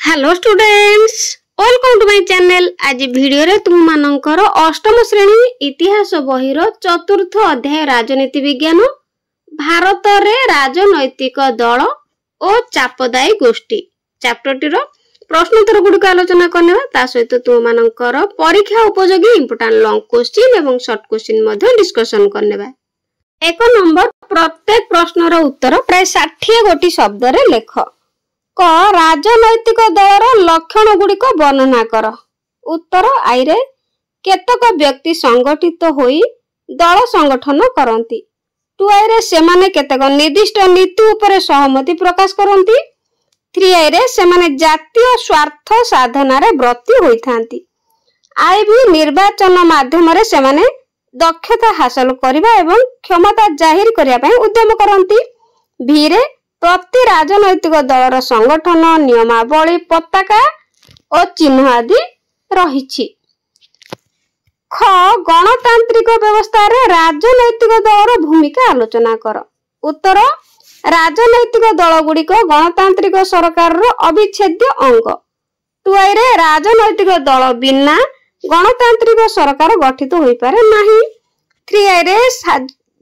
Hello students, welcome to my channel. आज video रे तुम मानकर अष्टम श्रेणी इतिहास बहिर चतुर्थ अध्याय राजनीति विज्ञान भारत रे राजनैतिक दल और चापदायी गोष्ठी चैप्टर टीर प्रश्न उत्तर गुड़िक आलोचना करने ता सहित तुम मानकर परीक्षा उपयोगी इंपोर्टेंट लॉन्ग क्वेश्चन एवं शॉर्ट क्वेश्चन मध्य डिस्कशन करने। एक नंबर प्रत्येक प्रश्नर उत्तर प्राय 60 गोटी शब्द रे लेख। क राजनैतिक दलर लक्षण गुड़िक वर्णना कर। उत्तर आई रे केतक व्यक्ति संगठित होई दल संगठन करती। टू आई रे सेमाने केतक निर्दिष्ट नीति उपरे सहमति प्रकाश करती। थ्री आई रे सेमाने जातीय स्वार्थ साधना रे ब्रती होइथांती। आई भी निर्वाचन माध्यम रे सेमाने दक्षता हासिल करिबा एवं क्षमता जाहिर करिया पई उद्यम करती। भी रे प्रति राजनैतिक दलर संगठन नियमावली पताका और चिन्ह आदि रहिछि। ख गणतांत्रिक व्यवस्था रे राजनैतिक दलर भूमिका आलोचना कर। उत्तर राजनैतिक दल गुड़िक गणतांत्रिक सरकार रो अविच्छेद्य अंग। टू आई रे राजनैतिक दल बिना गणतांत्रिक सरकार गठित होई पारे नाही। थ्री आई रे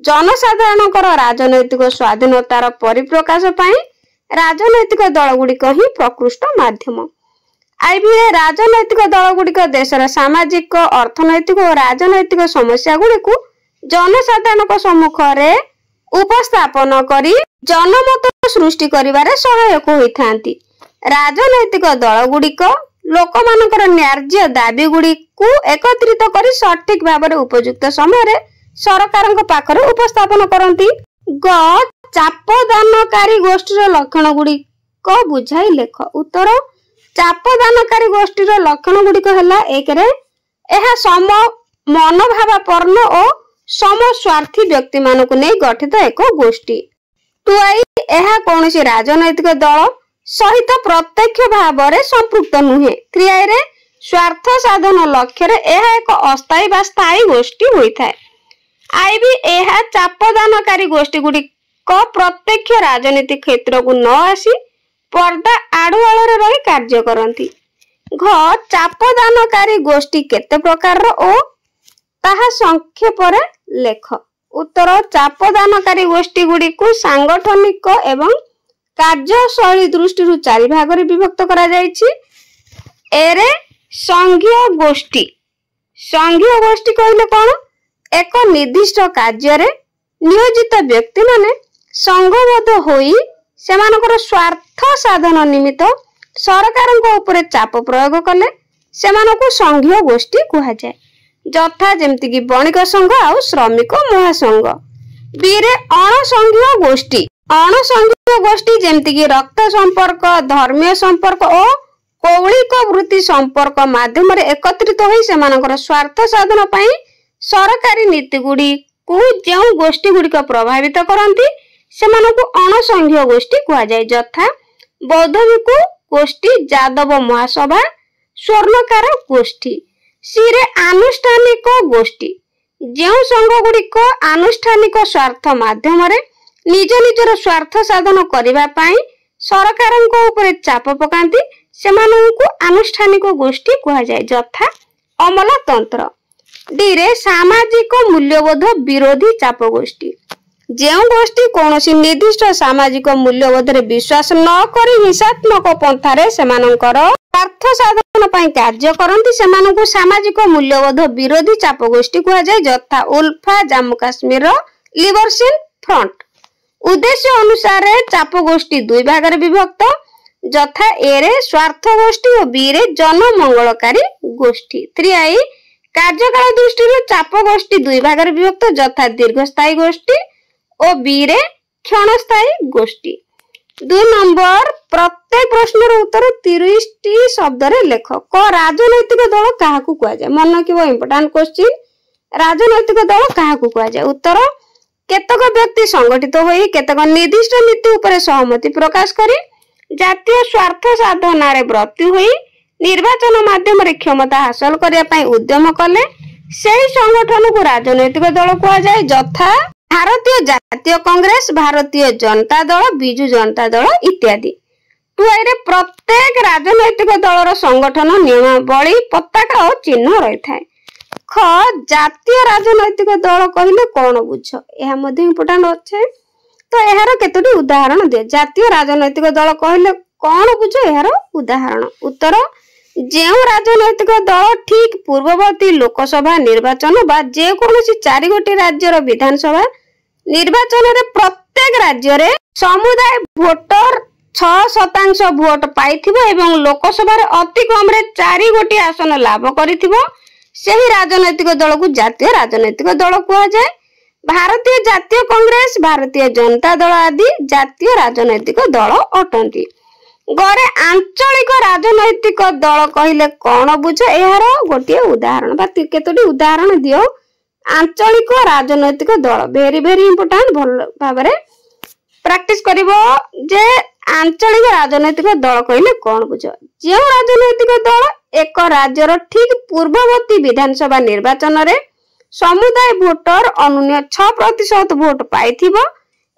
जनसाधारणकर राजनैतिक स्वाधीनतार परिप्रकाश पाई राजनैतिक दल गुड़िक ही प्रकृष्ट माध्यम। आईबी रे राजनैतिक दल गुड़िक देशर सामाजिक अर्थनैतिक और राजनैतिक समस्या गुड़िक जनसाधारण सम्मुख रे उपस्थापन करी जनमत सृष्टि करिवारे सहायक होइथांती। राजनैतिक दल गुड़िक लोकमानकर न्याय्य दाबी गुड़िक एकत्रित करी सठिक भाव उपयुक्त समय सरकार पाखरे उपस्थापन करती। ग चापदानकारी गोष्ठीर लक्षण गुड़िक बुझाई लेख। उत्तर चापदानकारी गोष्ठीर लक्षण गुड़िक है एक रे एहा सम मनोभावापन्न और समस्वार्थी व्यक्ति मानक नहीं गठित एक गोष्ठी। टू आई एहा कौनसी राजनैतिक दल सहित प्रत्यक्ष भाव में संपृक्त नुहे। थ्री आई रे स्वार्थ साधन लक्ष्य रे एहा एक अस्थायी बा स्थायी गोष्ठी होता है। आई भी एहा चापदानकारी गोष्ठी गुड़िक प्रत्यक्ष राजनीति क्षेत्र को न आसी पर्दा आड़ुआल रही कार्य करती। घ चापदानकारी गोष्ठी केते प्रकार ओ ताहा संक्षेप रे लेख। उत्तर चापदानकारी गोष्ठी गुड़िक सांगठनिक एवं कार्यशैली दृष्टि चारि भाग रे विभक्त करा जायछि। एरे संघीय गोष्ठी कहले कोन एक निर्दिष्ट कार्य रे नियोजित व्यक्ति माने संघबद्ध होई सेमानकर स्वार्थ साधन निमित्त सरकारक ऊपर चाप प्रयोग कले सेमानको संघीय गोष्ठी कहा जाए। जथा जेमति कि बणिक संघ आ श्रमिक महासंघ। बी रे अणसंघीय गोष्ठी जेमति कि रक्त संपर्क धर्मीय संपर्क और कौलिक वृत्ति संपर्क माध्यम रे एकत्रित होई सेमानकर स्वार्थ साधन पई सरकारी नीति गुड़ी को जो गोष्ठी गुड़िक प्रभावित करती सेमानकु अणसंघीय गोष्ठी कहा जाए। जथा बौद्धविकु गोष्ठी यादव महासभा स्वर्णकार गोष्ठी। सी रे आनुष्ठानिक गोष्ठी जो संघ गुड़िक आनुष्ठानिक स्वार्थ माध्यम रे निज निजर स्वार्थ साधन करिबा पाई सरकारक ऊपर चाप पकांती सेमानकु आनुष्ठानिक गोष्ठी कहा जाए। जथा अमलातंत्र। डी रे सामाजिक मूल्यबोध विरोधी चाप गोष्ठी जो गोष्ठी कौनसी निर्दिष्ट सामाजिक मूल्यबोध रे विश्वास न करी हिंसात्मक पंथा रे सेमानकर स्वार्थ साधन पई कार्य करंती सेमानकु सामाजिक मूल्यबोध विरोधी चाप गोष्ठी कहा जाए। जथा उल्फा जम्मू काश्मीर लिबरेशन फ्रंट। उद्देश्य अनुसार चाप गोष्ठी दुई भाग रे विभक्त। जथा ए रे स्वार्थ गोष्ठी और बी रे जनमंगलकारी गोष्ठी। थ्री आई कार्यकाल दृष्टि चाप गोष्ठी दुई भाग रे विभक्त। जथा दीर्घस्थायी गोष्ठी और बी रे क्षणस्थायी गोष्ठी। 2 नंबर प्रत्येक प्रश्नर उत्तर 30 शब्द रे लेख। क राजनैतिक दल काहाकू कहा जाए। मन रखिबो इंपोर्टेंट क्वेश्चन। राजनैतिक दल काहाकू कहा जाए। उत्तर केतक व्यक्ति संगठित होई केतक निर्दिष्ट नीति उपरे सहमति प्रकाश करी जातीय स्वार्थ साधना रे ब्रती होई निर्वाचन माध्यम रे क्षमता हासिल करिया पई उद्यम कले सेही संगठन को राजनैतिक दल कहा जाए। जथा भारतीय जातीय कांग्रेस भारतीय जनता दल बिजू जनता दल इत्यादि। ଟୁଆଇରେ ପ୍ରତ୍ୟେକ ରାଜନୈତିକ ଦଳର ସଂଗଠନ ନିୟମାବଳୀ ପତାକା ଓ ଚିହ୍ନ ରହିଥାଏ। ଖ ଜାତୀୟ ରାଜନୈତିକ ଦଳ କହିଲେ କଣ ବୁଝ? ଏହା ମଧ୍ୟ ଇମ୍ପୋର୍ଟାଣ୍ଟ ଅଛି। ତ ଏହାର କେତୋଟି ଉଦାହରଣ ଦିଅ। ଜାତୀୟ ରାଜନୈତିକ ଦଳ କହିଲେ କଣ ବୁଝ? ଏହାର ଉଦାହରଣ। ଉତ୍ତର ଯେଉଁ ରାଜନୈତିକ ଦଳ ଠିକ୍ ପୂର୍ବବର୍ତ୍ତୀ ଲୋକସଭା ନିର୍ବାଚନ ବା ଯେକୌଣସି 4ଗୋଟି ରାଜ୍ୟର ବିଧାନସଭା ନିର୍ବାଚନରେ ପ୍ରତ୍ୟେକ ରାଜ୍ୟରେ ସମୁଦାୟ ଭୋଟର 6% ଭୋଟ ପାଇଥିବ ଏବଂ ଲୋକସଭାରେ ଅତି କମରେ 4ଗୋଟି ଆସନ ଲାଭ କରିଥିବ, ସେହି ରାଜନୈତିକ ଦଳକୁ ଜାତୀୟ ରାଜନୈତିକ ଦଳ କୁହାଯାଏ। ଭାରତୀୟ ଜାତୀୟ କଂଗ୍ରେସ, ଭାରତୀୟ ଜନତା ଦଳ ଆଦି ଜାତୀୟ ରାଜନୈତିକ ଦଳ ଅଟନ୍ତି। ଗରେ ଆଞ୍ଚଳିକ ରାଜନୈତିକ ଦଳ କହିଲେ କଣ ବୁଝ? ଏହାର ଗୋଟିଏ ଉଦାହରଣ ବା କେତୋଟି ଉଦାହରଣ ଦିଅ। ଆଞ୍ଚଳିକ ରାଜନୈତିକ ଦଳ ଭେରି ଭେରି ଇମ୍ପୋର୍ଟାଣ୍ଟ, ଭଲ ଭାବରେ ପ୍ରାକ୍ଟିସ କରିବ ଯେ ଆଞ୍ଚଳିକ ରାଜନୈତିକ ଦଳ କହିଲେ କଣ ବୁଝ? ଯେଉଁ ରାଜନୈତିକ ଦଳ ଏକ ରାଜ୍ୟର ଠିକ୍ ପୂର୍ବବର୍ତ୍ତୀ ବିଧାନସଭା ନିର୍ବାଚନରେ ସମୁଦାୟ ଭୋଟର ଅନୂନ୍ୟ 6% ଭୋଟ ପାଇଥିବ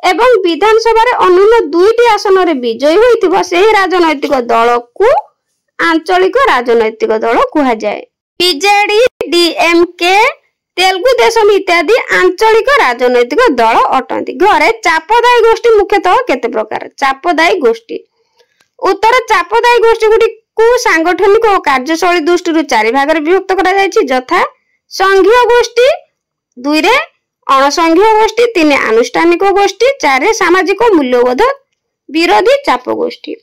ଏବଂ ବିଧାନସଭାରେ ଅନୂନ୍ୟ 2ଟି ଆସନରେ ବିଜୟୀ ହୋଇଥିବ, ସେହି ରାଜନୈତିକ ଦଳକୁ ଆଞ୍ଚଳିକ ରାଜନୈତିକ ଦଳ କୁହାଯାଏ। ବିଜେଡି, ଡିଏମକେ, ତେଲୁଗୁ ଦେଶମ ଇତ୍ୟାଦି ଆଞ୍ଚଳିକ ରାଜନୈତିକ ଦଳ ଅଟନ୍ତି। ଘରେ ଚାପଦାୟୀ ଗୋଷ୍ଠୀ ମୁଖ୍ୟତଃ କେତେ ପ୍ରକାର? ଚାପଦାୟୀ ଗୋଷ୍ଠୀ। ଉତ୍ତର ଚାପଦାୟୀ ଗୋଷ୍ଠୀ ଗୁଡ଼ିକୁ ସାଂଗଠନିକ ଓ କାର୍ଯ୍ୟଶୈଳୀ ଦୃଷ୍ଟିରୁ 4 ଭାଗରେ ବିଭକ୍ତ କରାଯାଇଛି, ଯଥା ସଂଘୀୟ ଗୋଷ୍ଠୀ, 2ରେ ଅଣସଂଘୀୟ ଗୋଷ୍ଠୀ, 3 ଆନୁଷ୍ଠାନିକ ଗୋଷ୍ଠୀ, 4 ସାମାଜିକ ମୂଲ୍ୟବୋଧ ବିରୋଧୀ ଚାପ ଗୋଷ୍ଠୀ।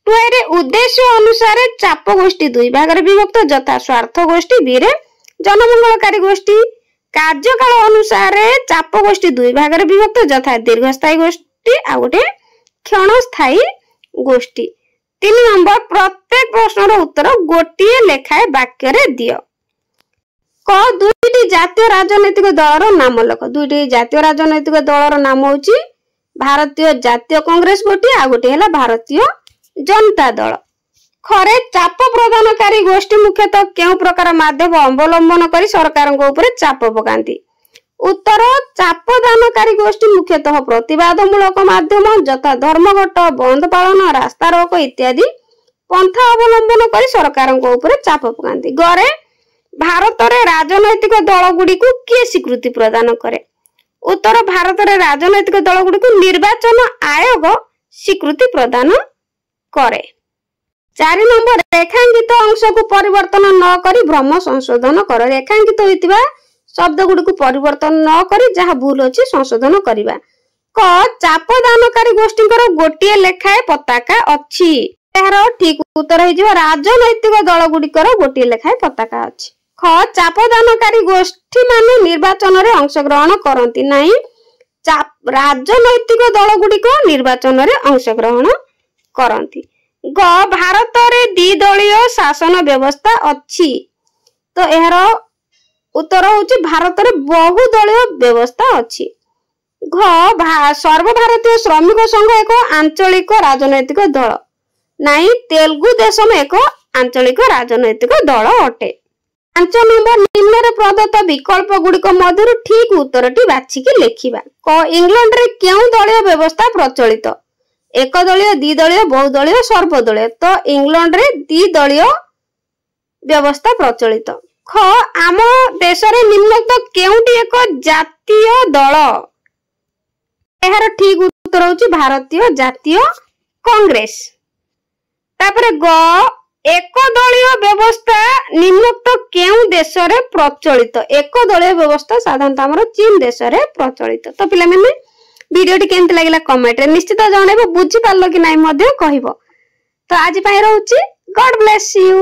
ଟୁଆଇରେ ଉଦ୍ଦେଶ୍ୟ ଅନୁସାରେ ଚାପ ଗୋଷ୍ଠୀ 2 ଭାଗରେ ବିଭକ୍ତ, ଯଥା ସ୍ୱାର୍ଥ ଗୋଷ୍ଠୀ, 2ରେ ଜନମଙ୍ଗଳକାରୀ ଗୋଷ୍ଠୀ। କାର୍ଯ୍ୟକାଳ ଅନୁସାରେ ଚାପ ଗୋଷ୍ଠୀ 2 ଭାଗରେ ବିଭକ୍ତ, ଯଥା ଦୀର୍ଘସ୍ଥାୟୀ ଗୋଷ୍ଠୀ ଆଉ ଗୋଟେ କ୍ଷଣସ୍ଥାୟୀ ଗୋଷ୍ଠୀ। 3 ନମ୍ବର ପ୍ରତ୍ୟେକ ପ୍ରଶ୍ନର ଉତ୍ତର ଗୋଟିଏ ଲେଖାଏ ବାକ୍ୟରେ ଦିଅ। କ 2ଟି ଜାତୀୟ ରାଜନୈତିକ ଦଳର ନାମ ଲେଖ। 2ଟି ଜାତୀୟ ରାଜନୈତିକ ଦଳର ନାମ ହେଉଛି ଭାରତୀୟ ଜାତୀୟ କଂଗ୍ରେସ ଗୋଟିଏ, ଆଉ ଗୋଟିଏ ହେଲା ଭାରତୀୟ ଜନତା ଦଳ। ଖରେ ଚାପ ପ୍ରଦାନକାରୀ ଗୋଷ୍ଠୀ ମୁଖ୍ୟତଃ କେଉଁ ପ୍ରକାର ମାଧ୍ୟମ ଅବଲମ୍ବନ କରି ସରକାରଙ୍କ ଉପରେ ଚାପ ପକାନ୍ତି? ଉତ୍ତର ଚାପଦାନକାରୀ ଗୋଷ୍ଠୀ ମୁଖ୍ୟତଃ ପ୍ରତିବାଦମୂଳକ ମାଧ୍ୟମ ଯଥା ଧର୍ମଘଟ, ବନ୍ଦ ପାଳନ, ରାସ୍ତାରୋକ ଇତ୍ୟାଦି ପନ୍ଥା ଅବଲମ୍ବନ କରି ସରକାରଙ୍କ ଉପରେ ଚାପ ପକାନ୍ତି। ଗରେ ଭାରତରେ ରାଜନୈତିକ ଦଳ ଗୁଡ଼ିକୁ କିଏ ସ୍ୱୀକୃତି ପ୍ରଦାନ କରେ? ଉତ୍ତର ଭାରତରେ ରାଜନୈତିକ ଦଳ ଗୁଡ଼ିକୁ ନିର୍ବାଚନ ଆୟୋଗ ସ୍ୱୀକୃତି ପ୍ରଦାନ କରେ। 4 ନମ୍ବର ରେଖାଙ୍କିତ ଅଂଶକୁ ପରିବର୍ତ୍ତନ ନ କରି ଭ୍ରମ ସଂଶୋଧନ କର। ରେଖାଙ୍କିତ ହୋଇଥିବା ଶବ୍ଦ ଗୁଡ଼ିକୁ ପରିବର୍ତ୍ତନ ନ କରି ଯାହା ଭୁଲ ଅଛି ସଂଶୋଧନ କରିବା। କ ଚାପଦାନକାରୀ ଗୋଷ୍ଠୀଙ୍କର ଗୋଟିଏ ଲେଖାଏ ପତାକା ଅଛି। ଏହାର ଠିକ ଉତ୍ତର ହେଇଯିବ ରାଜନୈତିକ ଦଳ ଗୁଡ଼ିକର ଗୋଟିଏ ଲେଖାଏ ପତାକା ଅଛି। ଖ ଚାପଦାନକାରୀ ଗୋଷ୍ଠୀ ମାନେ ନିର୍ବାଚନରେ ଅଂଶଗ୍ରହଣ କରନ୍ତି ନାହିଁ। ରାଜନୈତିକ ଦଳ ଗୁଡ଼ିକ ନିର୍ବାଚନରେ ଅଂଶଗ୍ରହଣ କରନ୍ତି। ଗ ଭାରତରେ ଦ୍ୱିଦଳୀୟ ଶାସନ ବ୍ୟବସ୍ଥା ଅଛି। ତ ଏହାର ଉତ୍ତର ହେଉଛି ଭାରତରେ ବହୁଦଳୀୟ ବ୍ୟବସ୍ଥା ଅଛି। ଘ ସର୍ବଭାରତୀୟ ଶ୍ରମିକ ସଂଘ ଏକ ଆଞ୍ଚଳିକ ରାଜନୈତିକ ଦଳ ନାହିଁ। ତେଲୁଗୁ ଦେଶମ ଏକ ଆଞ୍ଚଳିକ ରାଜନୈତିକ ଦଳ ଅଟେ। 5 ନମ୍ବର ନିମ୍ନରେ ପ୍ରଦତ୍ତ ବିକଳ୍ପ ଗୁଡ଼ିକ ମଧ୍ୟରୁ ଠିକ ଉତ୍ତରଟି ବାଛିକି ଲେଖିବା। କ ଇଂଲଣ୍ଡରେ କେଉଁ ଦଳୀୟ ବ୍ୟବସ୍ଥା ପ୍ରଚଳିତ? ଏକଦଳୀୟ, ଦ୍ୱିଦଳୀୟ, ବହୁଦଳୀୟ, ସର୍ବଦଳୀୟ। ତ ଇଂଲଣ୍ଡରେ ଦ୍ୱିଦଳୀୟ ବ୍ୟବସ୍ଥା ପ୍ରଚଳିତ। ଖ ଆମ ଦେଶରେ ନିମ୍ନୋକ୍ତ କେଉଁଟି ଏକ ଜାତୀୟ ଦଳ? ଏହାର ଠିକ ଉତ୍ତର ହେଉଛି ଭାରତୀୟ ଜାତୀୟ କଂଗ୍ରେସ। ତାପରେ ଗ ଏକଦଳୀୟ ବ୍ୟବସ୍ଥା ନିମ୍ନୋକ୍ତ କେଉଁ ଦେଶରେ ପ୍ରଚଳିତ? ଏକଦଳୀୟ ବ୍ୟବସ୍ଥା ସାଧାରଣତଃ ଆମର ଚୀନ ଦେଶରେ ପ୍ରଚଳିତ। ତ ପିଲାମାନେ ଭିଡିଓଟି କେମିତି ଲାଗିଲା କମେଣ୍ଟରେ ନିଶ୍ଚିତ ଜଣାଇବ। ବୁଝିପାରିଲ କି ନାହିଁ ମଧ୍ୟ କହିବ। ତ ଆଜି ପାଇଁ ରହୁଛି। ଗଡ୍ ବ୍ଲେସ୍ ୟୁ।